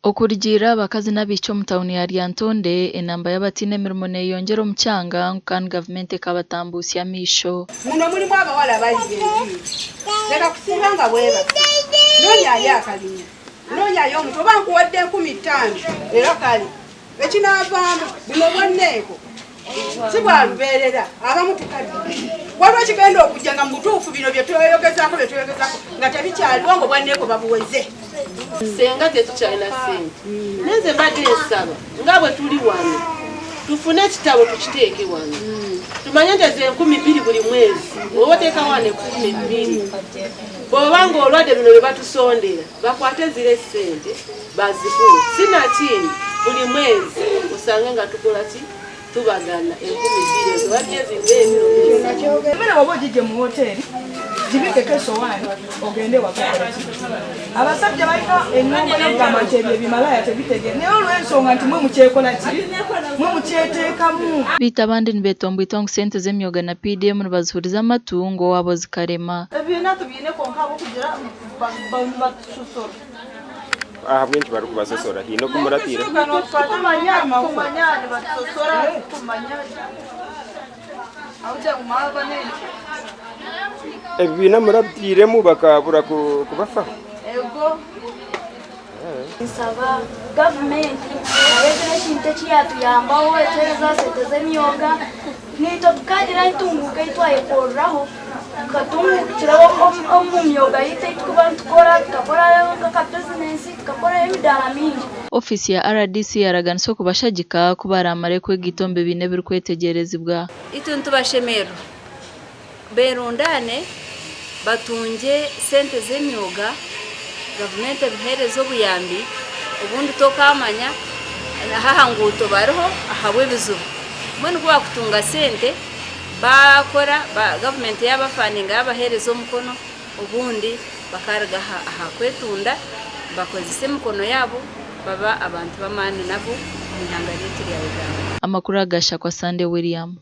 Okurigira abakazi n'abaishiki omu tawuni ya Ryantonde enamba y'abatiine emirimo neeyongera omu kyanga kandi gavumenti ekabatambuusya amaisho. Muno mulimu abawala bayiga enviiri. Leka kusiiba nga bwebase. Noonyaayo akalinya. Noonyaayo omuntu oba nkuwadde 15,000 era kale. Ekinaavaamu buno bwonneeko. Si bwa lubeerera abamu tukadde. Waliwo ekigenda okujja nga mu butuufu bino bye tweyogezaako nga tebikyaliwo ngo bwanneeko babuweze. Senga tetukyalina ssente neze mbadde nsaba nga bwe tuli wano tufune ekitabo tukiteeke wano tumanye nti ezo 2,000 buli mwezi oba oteeka wano 2,000 bw'oba ng'olwadde bino bye batusondera bakwate zire ssente bazikuwe sinakindi buli mwezi osange nga tukola ki tubagana 2,000 ezo wadde ezinga ebiro Mmere oba ogijje mu woteeri gibikeko esowaani ogende wakola abasajja balina ennyumba y'okugamba nti ebyo ebimalaya tebitegere naye olw'ensonga nti mwe mukyekola ki mwe mukyeteekamu. Biita abandi nibeetombwita ngu sente z'emyoga na PDM nibazihuriza amatu ng'owaabo zikarema. Ebibiina tubiine konka habwokugira batusosora. Ahabwe nti bari kubasosora hino kumuratira ebibiina murabitiremu bakabura kubafaho. Nsaba gavumenti abeegera ekintu ekiyatuyambaho ekyeza sente z'emyoga nito tukagira ntunguka itwayekoreraho tukatungukiraho omu myoga yite tukuba ntukora tukakorayo nk'aka bizinesi tukakorayo emidaala mingi. Ofisi ya RDC yaraganisa okubashagika kuba baramare kwega itombe biine birikwetegerezibwa. Itu ntubashemero berundane batunge sente z'emyoga gavumenti ebihereza obuyambi obundi tokamanya aha nguuto bariho ahabwe ebizibu mbwenu kuba kutunga sente bakora gavumenti yabafaninga yabahereza omukono obundi bakaraga aha kwetunda bakozesa emikono yabo baba abantu b'amaani nabo mu ihanga ryaitu lya Uganda. Amakuru agasha kwa Sunday William.